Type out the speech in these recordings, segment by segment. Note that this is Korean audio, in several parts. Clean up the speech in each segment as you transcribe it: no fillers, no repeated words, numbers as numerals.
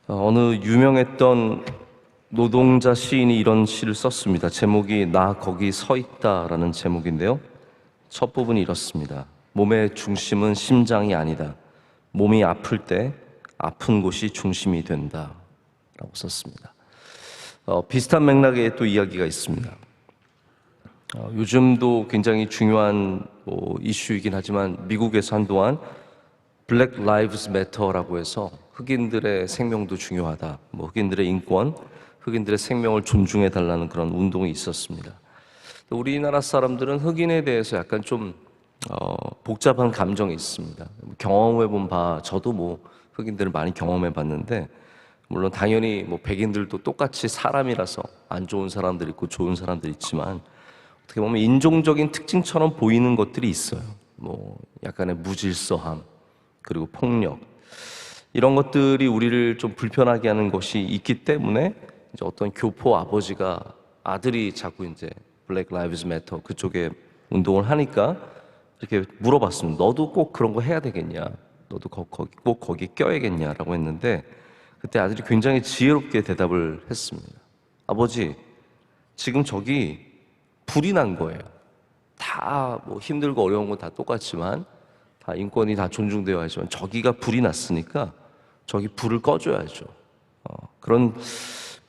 어느 유명했던 노동자 시인이 이런 시를 썼습니다. 제목이 나 거기 서 있다라는 제목인데요. 첫 부분이 이렇습니다. 몸의 중심은 심장이 아니다. 몸이 아플 때 아픈 곳이 중심이 된다 라고 썼습니다. 비슷한 맥락의 또 이야기가 있습니다. 요즘도 굉장히 중요한 이슈이긴 하지만 미국에서 한동안 블랙 라이브스 매터라고 해서 흑인들의 생명도 중요하다, 흑인들의 인권, 흑인들의 생명을 존중해 달라는 그런 운동이 있었습니다. 우리나라 사람들은 흑인에 대해서 약간 좀 복잡한 감정이 있습니다. 경험해 본 바, 저도 흑인들을 많이 경험해 봤는데, 물론 당연히 백인들도 똑같이 사람이라서 안 좋은 사람들 있고 좋은 사람들 있지만, 어떻게 보면 인종적인 특징처럼 보이는 것들이 있어요. 약간의 무질서함, 그리고 폭력, 이런 것들이 우리를 좀 불편하게 하는 것이 있기 때문에 이제 어떤 교포 아버지가 아들이 자꾸 이제 블랙 라이브즈 매터 그쪽에 운동을 하니까 이렇게 물어봤습니다. 너도 꼭 그런 거 해야 되겠냐? 너도 꼭 거기 껴야겠냐라고 했는데, 그때 아들이 굉장히 지혜롭게 대답을 했습니다. 아버지, 지금 저기 불이 난 거예요. 다 힘들고 어려운 건 다 똑같지만, 다 인권이 다 존중되어야 하지만 저기가 불이 났으니까 저기 불을 꺼줘야죠. 그런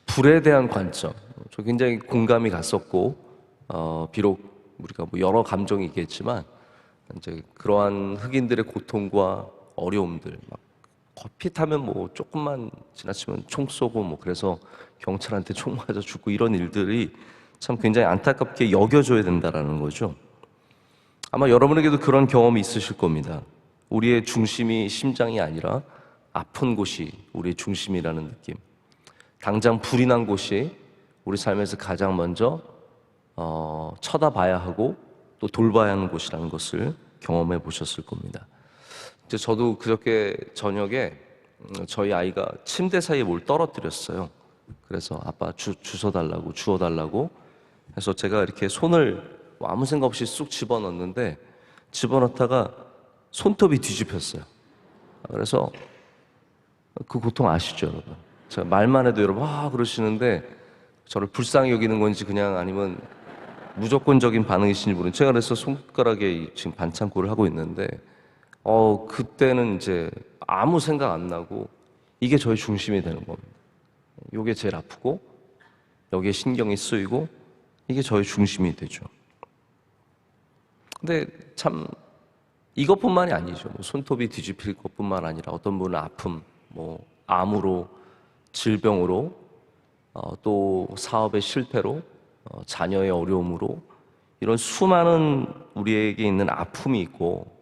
불에 대한 관점, 저 굉장히 공감이 갔었고, 비록 우리가 여러 감정이 있겠지만 이제 그러한 흑인들의 고통과 어려움들, 커피 타면 조금만 지나치면 총 쏘고 그래서 경찰한테 총 맞아 죽고 이런 일들이 참 굉장히 안타깝게 여겨줘야 된다라는 거죠. 아마 여러분에게도 그런 경험이 있으실 겁니다. 우리의 중심이 심장이 아니라 아픈 곳이 우리의 중심이라는 느낌. 당장 불이 난 곳이 우리 삶에서 가장 먼저 쳐다봐야 하고 또 돌봐야 하는 곳이라는 것을 경험해 보셨을 겁니다. 이제 저도 그저께 저녁에 저희 아이가 침대 사이에 뭘 떨어뜨렸어요. 그래서 아빠 주워달라고 해서 제가 이렇게 손을 아무 생각 없이 쑥 집어넣었는데, 집어넣다가 손톱이 뒤집혔어요. 그래서 그 고통 아시죠, 여러분? 제가 말만 해도 여러분 그러시는데 저를 불쌍히 여기는 건지 그냥 아니면 무조건적인 반응이신지 모르겠는데, 제가 그래서 손가락에 지금 반창고를 하고 있는데 그때는 이제 아무 생각 안 나고 이게 저의 중심이 되는 겁니다. 이게 제일 아프고 여기에 신경이 쓰이고 이게 저의 중심이 되죠. 근데 참 이것뿐만이 아니죠. 손톱이 뒤집힐 것뿐만 아니라 어떤 분은 아픔, 암으로, 질병으로, 또 사업의 실패로, 자녀의 어려움으로, 이런 수많은 우리에게 있는 아픔이 있고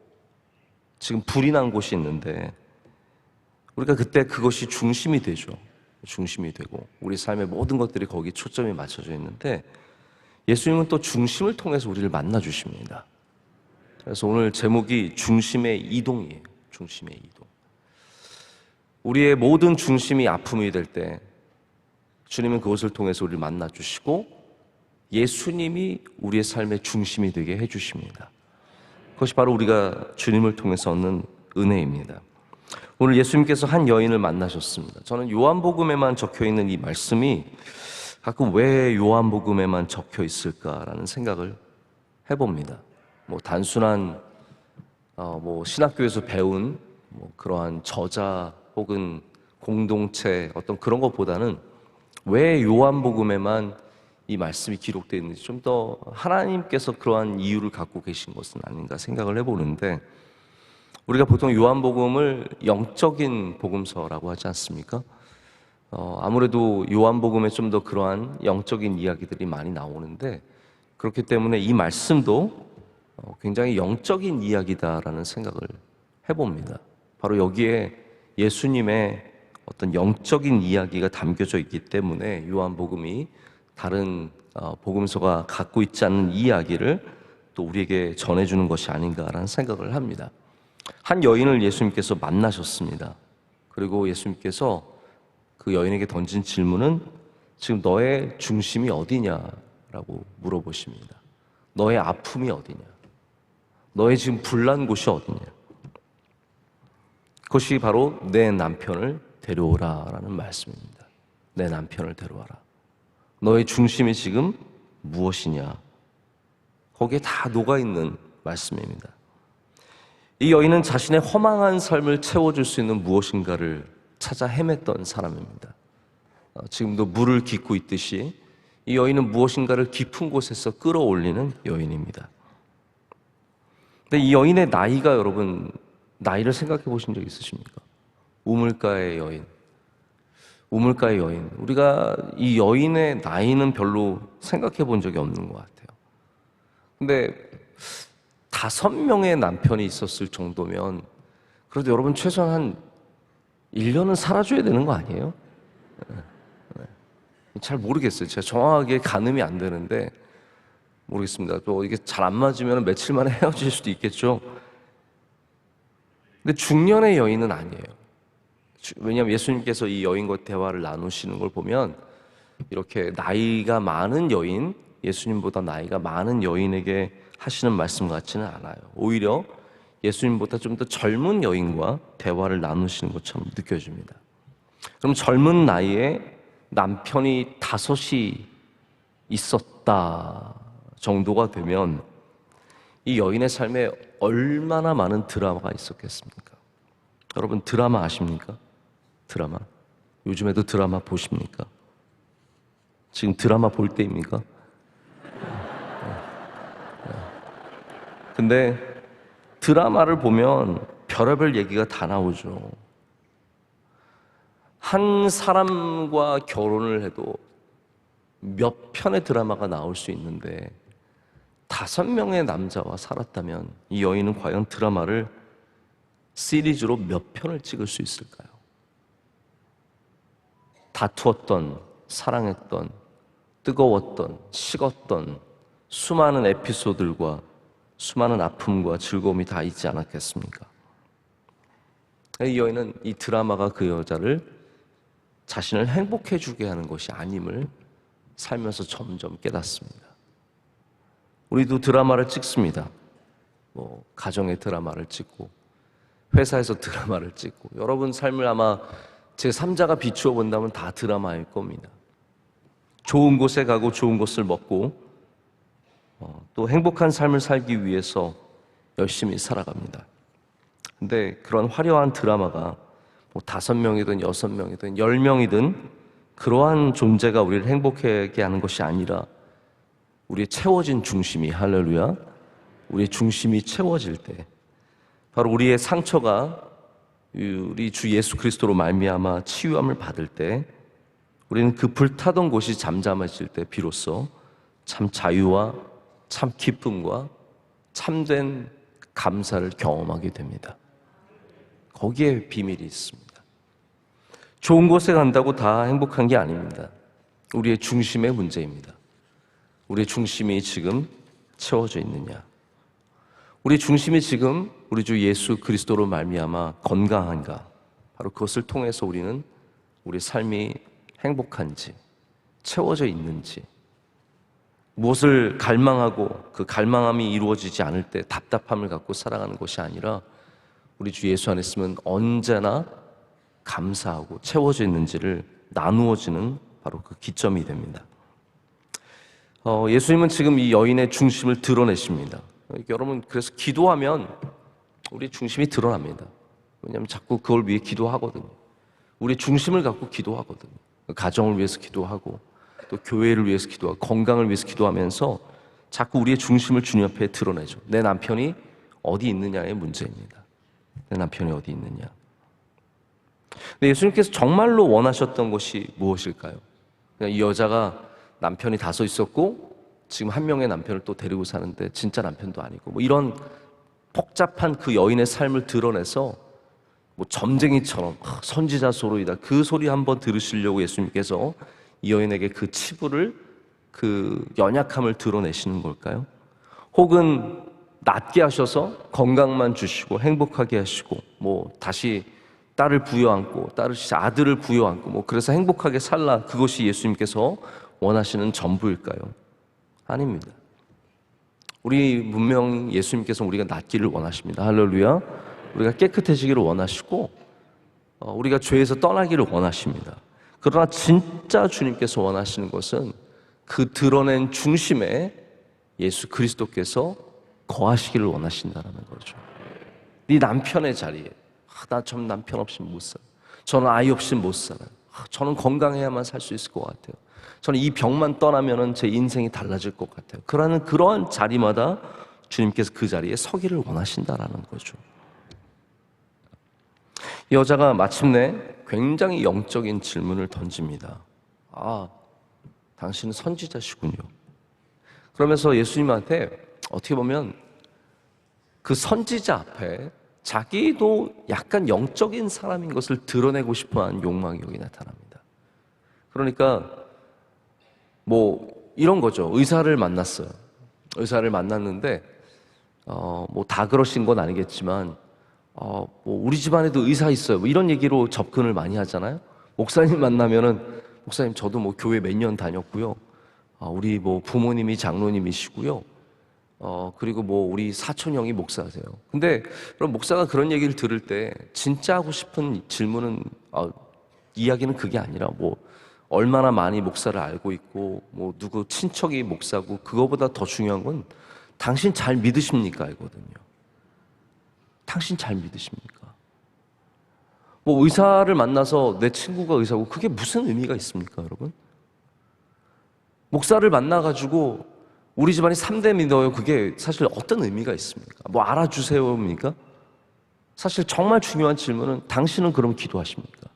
지금 불이 난 곳이 있는데, 우리가 그때 그것이 중심이 되죠. 중심이 되고 우리 삶의 모든 것들이 거기에 초점이 맞춰져 있는데, 예수님은 또 중심을 통해서 우리를 만나 주십니다. 그래서 오늘 제목이 중심의 이동이에요. 중심의 이동. 우리의 모든 중심이 아픔이 될 때 주님은 그것을 통해서 우리를 만나 주시고 예수님이 우리의 삶의 중심이 되게 해 주십니다. 그것이 바로 우리가 주님을 통해서 얻는 은혜입니다. 오늘 예수님께서 한 여인을 만나셨습니다. 저는 요한복음에만 적혀있는 이 말씀이 가끔 왜 요한복음에만 적혀 있을까라는 생각을 해봅니다. 단순한 신학교에서 배운 그러한 저자 혹은 공동체 어떤 그런 것보다는 왜 요한복음에만 이 말씀이 기록되어 있는지, 좀 더 하나님께서 그러한 이유를 갖고 계신 것은 아닌가 생각을 해보는데, 우리가 보통 요한복음을 영적인 복음서라고 하지 않습니까? 아무래도 요한복음에 좀 더 그러한 영적인 이야기들이 많이 나오는데, 그렇기 때문에 이 말씀도 굉장히 영적인 이야기다라는 생각을 해봅니다. 바로 여기에 예수님의 어떤 영적인 이야기가 담겨져 있기 때문에 요한복음이 다른 복음서가 갖고 있지 않는 이야기를 또 우리에게 전해주는 것이 아닌가라는 생각을 합니다. 한 여인을 예수님께서 만나셨습니다. 그리고 예수님께서 그 여인에게 던진 질문은 지금 너의 중심이 어디냐라고 물어보십니다. 너의 아픔이 어디냐? 너의 지금 불난 곳이 어디냐? 그것이 바로 내 남편을 데려오라라는 말씀입니다. 내 남편을 데려와라. 너의 중심이 지금 무엇이냐? 거기에 다 녹아있는 말씀입니다. 이 여인은 자신의 허망한 삶을 채워줄 수 있는 무엇인가를 찾아 헤맸던 사람입니다. 지금도 물을 깃고 있듯이 이 여인은 무엇인가를 깊은 곳에서 끌어올리는 여인입니다. 근데 이 여인의 나이가 여러분, 나이를 생각해 보신 적 있으십니까? 우물가의 여인. 우물가의 여인. 우리가 이 여인의 나이는 별로 생각해 본 적이 없는 것 같아요. 근데 5명의 남편이 있었을 정도면 그래도 여러분 최소한 한 1년은 살아줘야 되는 거 아니에요? 잘 모르겠어요. 제가 정확하게 가늠이 안 되는데 모르겠습니다. 또 이게 잘 안 맞으면 며칠 만에 헤어질 수도 있겠죠. 근데 중년의 여인은 아니에요. 왜냐하면 예수님께서 이 여인과 대화를 나누시는 걸 보면 이렇게 나이가 많은 여인, 예수님보다 나이가 많은 여인에게 하시는 말씀 같지는 않아요. 오히려 예수님보다 좀 더 젊은 여인과 대화를 나누시는 것처럼 느껴집니다. 그럼 젊은 나이에 남편이 5이 있었다 정도가 되면 이 여인의 삶에 얼마나 많은 드라마가 있었겠습니까? 여러분 드라마 아십니까? 드라마. 요즘에도 드라마 보십니까? 지금 드라마 볼 때입니까? 근데 드라마를 보면 별의별 얘기가 다 나오죠. 한 사람과 결혼을 해도 몇 편의 드라마가 나올 수 있는데 5명의 남자와 살았다면 이 여인은 과연 드라마를 시리즈로 몇 편을 찍을 수 있을까요? 다투었던, 사랑했던, 뜨거웠던, 식었던 수많은 에피소드들과 수많은 아픔과 즐거움이 다 있지 않았겠습니까? 이 여인은 이 드라마가 그 여자를 자신을 행복해주게 하는 것이 아님을 살면서 점점 깨닫습니다. 우리도 드라마를 찍습니다. 가정의 드라마를 찍고 회사에서 드라마를 찍고 여러분 삶을 아마 제3자가 비추어 본다면 다 드라마일 겁니다. 좋은 곳에 가고 좋은 것을 먹고 또 행복한 삶을 살기 위해서 열심히 살아갑니다. 근데 그런 화려한 드라마가 5명이든 6명이든 10명이든 그러한 존재가 우리를 행복하게 하는 것이 아니라 우리의 채워진 중심이, 할렐루야, 우리의 중심이 채워질 때 바로 우리의 상처가 우리 주 예수 그리스도로 말미암아 치유함을 받을 때 우리는 그 불타던 곳이 잠잠해질 때 비로소 참 자유와 참 기쁨과 참된 감사를 경험하게 됩니다. 거기에 비밀이 있습니다. 좋은 곳에 간다고 다 행복한 게 아닙니다. 우리의 중심의 문제입니다. 우리의 중심이 지금 채워져 있느냐? 우리 중심이 지금 우리 주 예수 그리스도로 말미암아 건강한가? 바로 그것을 통해서 우리는 우리 삶이 행복한지, 채워져 있는지, 무엇을 갈망하고 그 갈망함이 이루어지지 않을 때 답답함을 갖고 살아가는 것이 아니라 우리 주 예수 안에 있으면 언제나 감사하고 채워져 있는지를 나누어지는 바로 그 기점이 됩니다. 예수님은 지금 이 여인의 중심을 드러내십니다. 여러분, 그래서 기도하면 우리 중심이 드러납니다. 왜냐하면 자꾸 그걸 위해 기도하거든요. 우리 중심을 갖고 기도하거든요. 가정을 위해서 기도하고 또 교회를 위해서 기도하고 건강을 위해서 기도하면서 자꾸 우리의 중심을 주님 앞에 드러내죠. 내 남편이 어디 있느냐의 문제입니다. 내 남편이 어디 있느냐. 근데 예수님께서 정말로 원하셨던 것이 무엇일까요? 그냥 이 여자가 남편이 5 있었고 지금 1명의 남편을 또 데리고 사는데 진짜 남편도 아니고 이런 복잡한 그 여인의 삶을 드러내서 점쟁이처럼 선지자 소리다 그 소리 한번 들으시려고 예수님께서 이 여인에게 그 치부를, 그 연약함을 드러내시는 걸까요? 혹은 낫게 하셔서 건강만 주시고 행복하게 하시고 다시 딸을 부여안고 아들을 부여안고 그래서 행복하게 살라, 그것이 예수님께서 원하시는 전부일까요? 아닙니다. 우리 분명 예수님께서 우리가 낫기를 원하십니다. 할렐루야. 우리가 깨끗해지기를 원하시고 우리가 죄에서 떠나기를 원하십니다. 그러나 진짜 주님께서 원하시는 것은 그 드러낸 중심에 예수 그리스도께서 거하시기를 원하신다는 거죠. 네 남편의 자리에 나 전 남편 없이는 못 살아요. 저는 아이 없이는 못 살아요. 저는 건강해야만 살 수 있을 것 같아요. 저는 이 병만 떠나면 제 인생이 달라질 것 같아요. 그러한 자리마다 주님께서 그 자리에 서기를 원하신다라는 거죠. 이 여자가 마침내 굉장히 영적인 질문을 던집니다. 당신은 선지자시군요. 그러면서 예수님한테 어떻게 보면 그 선지자 앞에 자기도 약간 영적인 사람인 것을 드러내고 싶어하는 욕망이 여기 나타납니다. 그러니까 이런 거죠. 의사를 만났어요. 의사를 만났는데 다 그러신 건 아니겠지만 우리 집안에도 의사 있어요. 이런 얘기로 접근을 많이 하잖아요. 목사님 만나면은 목사님 저도 교회 몇 년 다녔고요. 우리 부모님이 장로님이시고요. 그리고 우리 사촌 형이 목사세요. 근데 그럼 목사가 그런 얘기를 들을 때 진짜 하고 싶은 질문은 이야기는 그게 아니라 얼마나 많이 목사를 알고 있고 누구 친척이 목사고 그거보다 더 중요한 건 당신 잘 믿으십니까? 이거든요. 당신 잘 믿으십니까? 의사를 만나서 내 친구가 의사고 그게 무슨 의미가 있습니까, 여러분? 목사를 만나가지고 우리 집안이 3대 믿어요. 그게 사실 어떤 의미가 있습니까? 알아주세요입니까? 사실 정말 중요한 질문은 당신은 그럼 기도하십니까?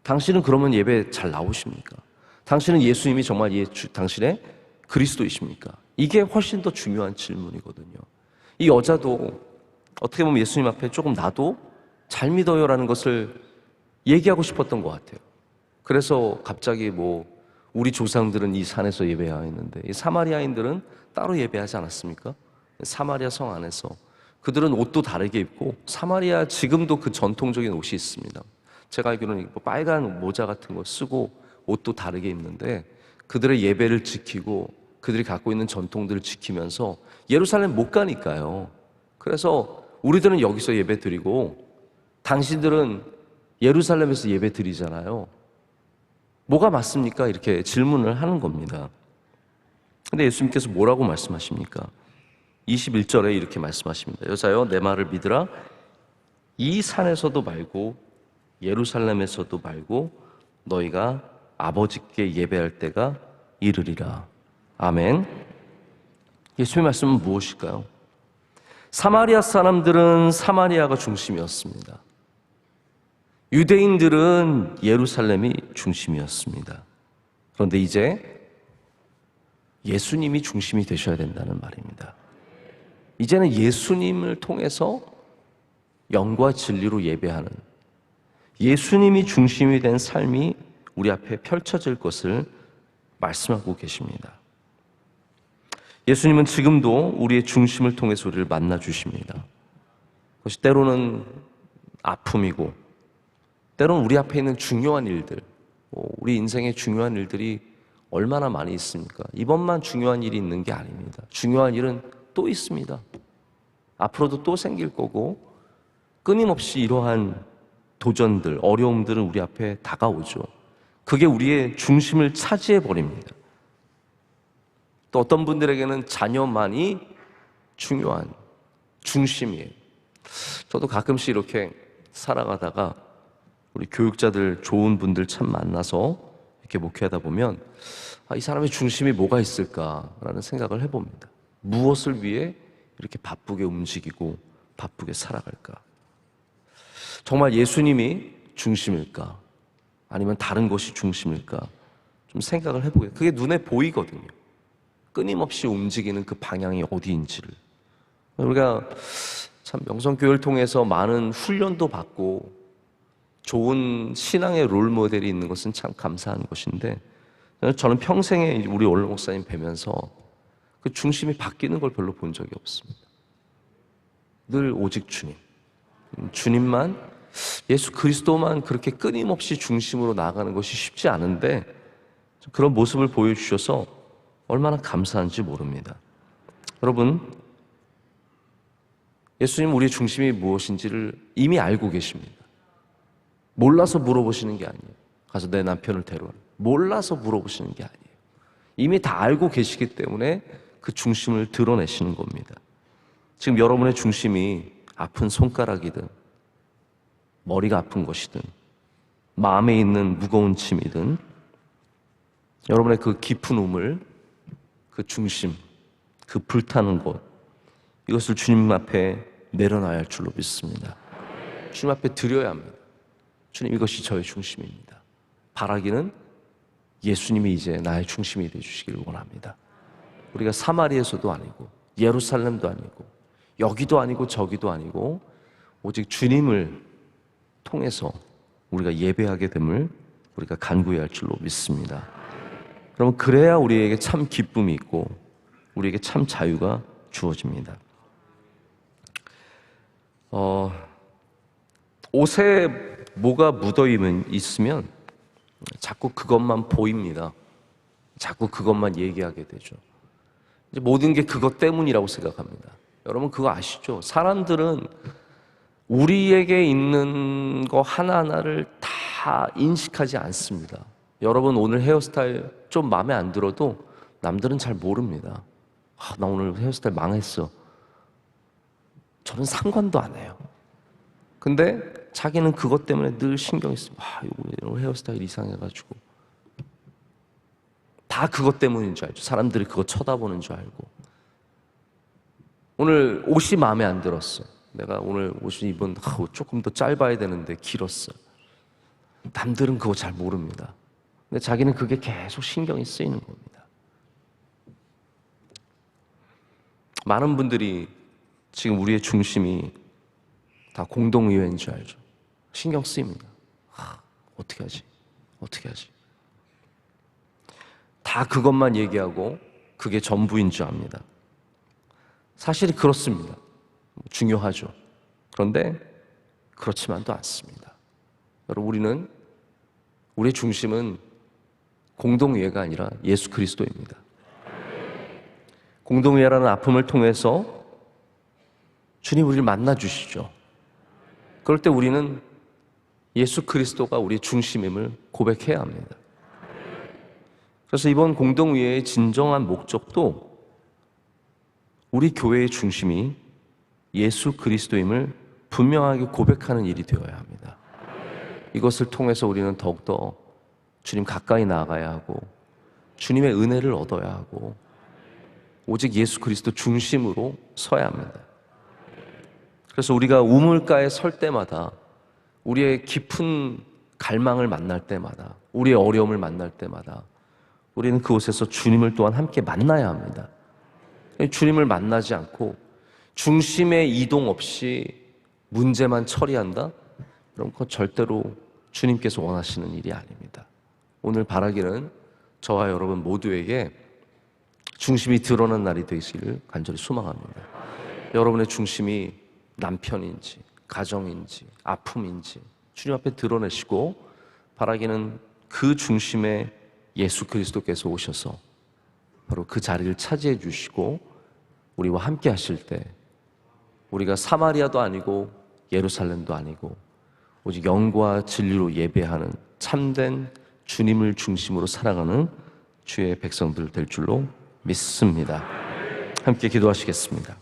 당신은 그러면 예배 잘 나오십니까? 당신은 예수님이 정말 당신의 그리스도이십니까? 이게 훨씬 더 중요한 질문이거든요. 이 여자도 어떻게 보면 예수님 앞에 조금 나도 잘 믿어요라는 것을 얘기하고 싶었던 것 같아요. 그래서 갑자기 우리 조상들은 이 산에서 예배하였는데 이 사마리아인들은 따로 예배하지 않았습니까? 사마리아 성 안에서 그들은 옷도 다르게 입고 사마리아 지금도 그 전통적인 옷이 있습니다. 제가 알기로는 빨간 모자 같은 거 쓰고 옷도 다르게 입는데 그들의 예배를 지키고 그들이 갖고 있는 전통들을 지키면서 예루살렘 못 가니까요. 그래서 우리들은 여기서 예배 드리고 당신들은 예루살렘에서 예배 드리잖아요. 뭐가 맞습니까? 이렇게 질문을 하는 겁니다. 근데 예수님께서 뭐라고 말씀하십니까? 21절에 이렇게 말씀하십니다. 여자여 내 말을 믿으라. 이 산에서도 말고 예루살렘에서도 말고 너희가 아버지께 예배할 때가 이르리라. 아멘. 예수님의 말씀은 무엇일까요? 사마리아 사람들은 사마리아가 중심이었습니다. 유대인들은 예루살렘이 중심이었습니다. 그런데 이제 예수님이 중심이 되셔야 된다는 말입니다. 이제는 예수님을 통해서 영과 진리로 예배하는 예수님이 중심이 된 삶이 우리 앞에 펼쳐질 것을 말씀하고 계십니다. 예수님은 지금도 우리의 중심을 통해서 우리를 만나 주십니다. 그것이 때로는 아픔이고 때로는 우리 앞에 있는 중요한 일들, 우리 인생의 중요한 일들이 얼마나 많이 있습니까? 이번만 중요한 일이 있는 게 아닙니다. 중요한 일은 또 있습니다. 앞으로도 또 생길 거고 끊임없이 이러한 도전들, 어려움들은 우리 앞에 다가오죠. 그게 우리의 중심을 차지해 버립니다. 또 어떤 분들에게는 자녀만이 중요한 중심이에요. 저도 가끔씩 이렇게 살아가다가 우리 교육자들 좋은 분들 참 만나서 이렇게 목회하다 보면 이 사람의 중심이 뭐가 있을까라는 생각을 해봅니다. 무엇을 위해 이렇게 바쁘게 움직이고 바쁘게 살아갈까? 정말 예수님이 중심일까? 아니면 다른 것이 중심일까? 좀 생각을 해보게. 그게 눈에 보이거든요. 끊임없이 움직이는 그 방향이 어디인지를. 우리가 참 명성교회를 통해서 많은 훈련도 받고 좋은 신앙의 롤모델이 있는 것은 참 감사한 것인데 저는 평생에 우리 오늘 목사님 뵈면서 그 중심이 바뀌는 걸 별로 본 적이 없습니다. 늘 오직 주님. 주님만, 예수 그리스도만 그렇게 끊임없이 중심으로 나아가는 것이 쉽지 않은데 그런 모습을 보여주셔서 얼마나 감사한지 모릅니다. 여러분, 예수님 우리의 중심이 무엇인지를 이미 알고 계십니다. 몰라서 물어보시는 게 아니에요. 가서 내 남편을 데려와. 몰라서 물어보시는 게 아니에요. 이미 다 알고 계시기 때문에 그 중심을 드러내시는 겁니다. 지금 여러분의 중심이 아픈 손가락이든 머리가 아픈 것이든 마음에 있는 무거운 짐이든 여러분의 그 깊은 우물, 그 중심, 그 불타는 곳, 이것을 주님 앞에 내려놔야 할 줄로 믿습니다. 주님 앞에 드려야 합니다. 주님, 이것이 저의 중심입니다. 바라기는 예수님이 이제 나의 중심이 되어주시기를 원합니다. 우리가 사마리아에서도 아니고 예루살렘도 아니고 여기도 아니고 저기도 아니고 오직 주님을 통해서 우리가 예배하게 됨을 우리가 간구해야 할 줄로 믿습니다. 그러면 그래야 우리에게 참 기쁨이 있고 우리에게 참 자유가 주어집니다. 옷에 뭐가 있으면 자꾸 그것만 보입니다. 자꾸 그것만 얘기하게 되죠. 이제 모든 게 그것 때문이라고 생각합니다. 여러분 그거 아시죠? 사람들은 우리에게 있는 거 하나하나를 다 인식하지 않습니다. 여러분 오늘 헤어스타일 좀 마음에 안 들어도 남들은 잘 모릅니다. 나 오늘 헤어스타일 망했어. 저는 상관도 안 해요. 근데 자기는 그것 때문에 늘 신경이 쓰고 이거 헤어스타일 이상해가지고 다 그것 때문인 줄 알죠. 사람들이 그거 쳐다보는 줄 알고. 오늘 옷이 마음에 안 들었어. 내가 오늘 옷을 입은 조금 더 짧아야 되는데 길었어. 남들은 그거 잘 모릅니다. 근데 자기는 그게 계속 신경이 쓰이는 겁니다. 많은 분들이 지금 우리의 중심이 다 공동의회인 줄 알죠. 신경 쓰입니다. 어떻게 하지? 어떻게 하지? 다 그것만 얘기하고 그게 전부인 줄 압니다. 사실이 그렇습니다. 중요하죠. 그런데 그렇지만도 않습니다. 여러분 우리의 중심은 공동의회가 아니라 예수 그리스도입니다. 공동의회라는 아픔을 통해서 주님 우리를 만나 주시죠. 그럴 때 우리는 예수 그리스도가 우리의 중심임을 고백해야 합니다. 그래서 이번 공동의회의 진정한 목적도 우리 교회의 중심이 예수 그리스도임을 분명하게 고백하는 일이 되어야 합니다. 이것을 통해서 우리는 더욱더 주님 가까이 나아가야 하고 주님의 은혜를 얻어야 하고 오직 예수 그리스도 중심으로 서야 합니다. 그래서 우리가 우물가에 설 때마다 우리의 깊은 갈망을 만날 때마다 우리의 어려움을 만날 때마다 우리는 그곳에서 주님을 또한 함께 만나야 합니다. 주님을 만나지 않고 중심의 이동 없이 문제만 처리한다? 그럼 그건 절대로 주님께서 원하시는 일이 아닙니다. 오늘 바라기는 저와 여러분 모두에게 중심이 드러난 날이 되시기를 간절히 소망합니다. 여러분의 중심이 남편인지 가정인지 아픔인지 주님 앞에 드러내시고 바라기는 그 중심에 예수 그리스도께서 오셔서 바로 그 자리를 차지해 주시고 우리와 함께 하실 때 우리가 사마리아도 아니고 예루살렘도 아니고 오직 영과 진리로 예배하는 참된 주님을 중심으로 살아가는 주의 백성들 될 줄로 믿습니다. 함께 기도하시겠습니다.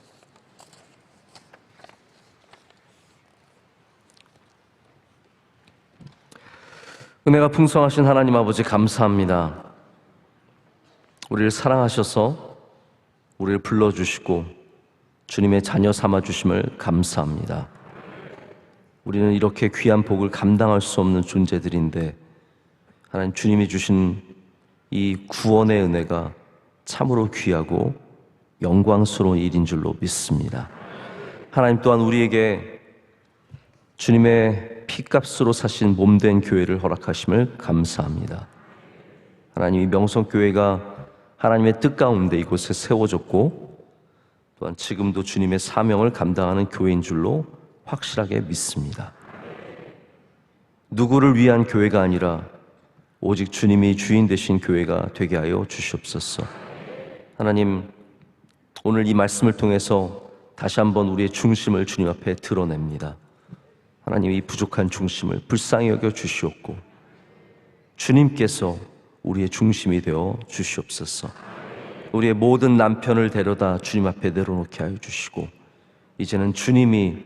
은혜가 풍성하신 하나님 아버지 감사합니다. 우리를 사랑하셔서 우리를 불러주시고 주님의 자녀 삼아주심을 감사합니다. 우리는 이렇게 귀한 복을 감당할 수 없는 존재들인데 하나님 주님이 주신 이 구원의 은혜가 참으로 귀하고 영광스러운 일인 줄로 믿습니다. 하나님 또한 우리에게 주님의 피값으로 사신 몸된 교회를 허락하심을 감사합니다. 하나님 이 명성교회가 하나님의 뜻 가운데 이곳에 세워졌고 또한 지금도 주님의 사명을 감당하는 교회인 줄로 확실하게 믿습니다. 누구를 위한 교회가 아니라 오직 주님이 주인 되신 교회가 되게 하여 주시옵소서. 하나님 오늘 이 말씀을 통해서 다시 한번 우리의 중심을 주님 앞에 드러냅니다. 하나님 이 부족한 중심을 불쌍히 여겨 주시옵고 주님께서 우리의 중심이 되어 주시옵소서. 우리의 모든 남편을 데려다 주님 앞에 내려놓게 하여 주시고 이제는 주님이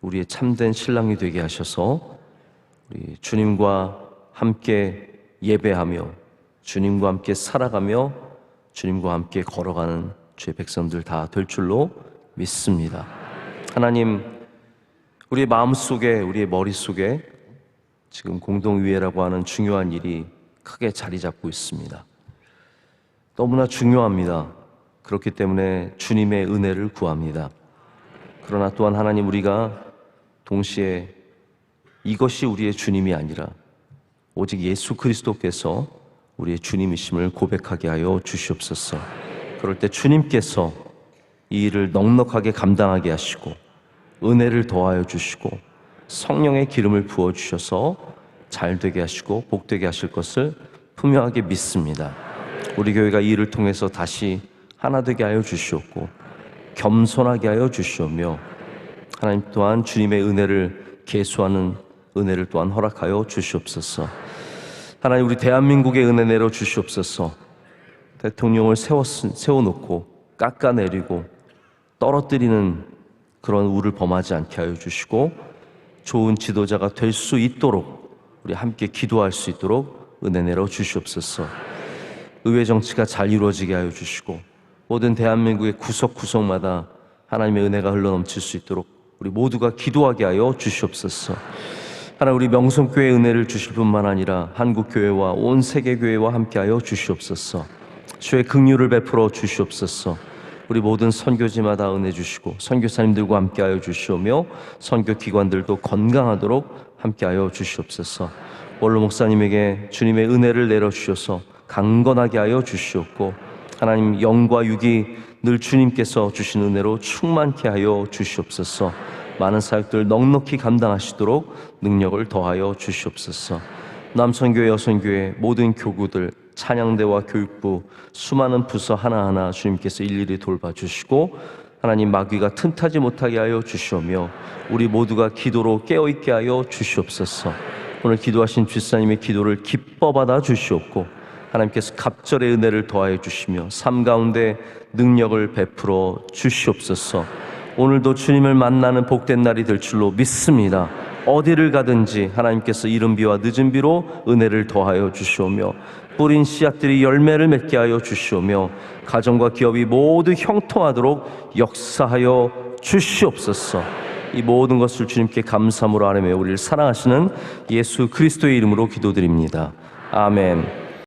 우리의 참된 신랑이 되게 하셔서 우리 주님과 함께 예배하며 주님과 함께 살아가며 주님과 함께 걸어가는 주의 백성들 다 될 줄로 믿습니다. 하나님, 우리의 마음속에 우리의 머릿속에 지금 공동위회라고 하는 중요한 일이 크게 자리 잡고 있습니다. 너무나 중요합니다. 그렇기 때문에 주님의 은혜를 구합니다. 그러나 또한 하나님, 우리가 동시에 이것이 우리의 주님이 아니라 오직 예수 그리스도께서 우리의 주님이심을 고백하게 하여 주시옵소서. 그럴 때 주님께서 이 일을 넉넉하게 감당하게 하시고 은혜를 더하여 주시고 성령의 기름을 부어주셔서 잘되게 하시고 복되게 하실 것을 분명하게 믿습니다. 우리 교회가 이 일을 통해서 다시 하나 되게 하여 주시옵고 겸손하게 하여 주시오며 하나님 또한 주님의 은혜를 계수하는 은혜를 또한 허락하여 주시옵소서. 하나님, 우리 대한민국의 은혜 내려 주시옵소서. 대통령을 세워놓고 깎아내리고 떨어뜨리는 그런 우를 범하지 않게 하여 주시고 좋은 지도자가 될 수 있도록 우리 함께 기도할 수 있도록 은혜 내려 주시옵소서. 의회 정치가 잘 이루어지게 하여 주시고 모든 대한민국의 구석구석마다 하나님의 은혜가 흘러넘칠 수 있도록 우리 모두가 기도하게 하여 주시옵소서. 하나님, 우리 명성교회 은혜를 주실 뿐만 아니라 한국교회와 온 세계교회와 함께하여 주시옵소서. 주의 긍휼을 베풀어 주시옵소서. 우리 모든 선교지마다 은혜 주시고 선교사님들과 함께하여 주시오며 선교기관들도 건강하도록 함께하여 주시옵소서. 원로 목사님에게 주님의 은혜를 내려주셔서 강건하게 하여 주시옵고 하나님, 영과 육이 늘 주님께서 주신 은혜로 충만케 하여 주시옵소서. 많은 사역들 넉넉히 감당하시도록 능력을 더하여 주시옵소서. 남선교회, 여선교회 모든 교구들, 찬양대와 교육부 수많은 부서 하나하나 주님께서 일일이 돌봐주시고 하나님, 마귀가 틈타지 못하게 하여 주시오며 우리 모두가 기도로 깨어있게 하여 주시옵소서. 오늘 기도하신 주사님의 기도를 기뻐 받아 주시옵고 하나님께서 갑절의 은혜를 더하여 주시며 삶 가운데 능력을 베풀어 주시옵소서. 오늘도 주님을 만나는 복된 날이 될 줄로 믿습니다. 어디를 가든지 하나님께서 이른 비와 늦은 비로 은혜를 더하여 주시오며 뿌린 씨앗들이 열매를 맺게 하여 주시오며 가정과 기업이 모두 형통하도록 역사하여 주시옵소서. 이 모든 것을 주님께 감사함으로 아뢰며 우리를 사랑하시는 예수 그리스도의 이름으로 기도드립니다. 아멘.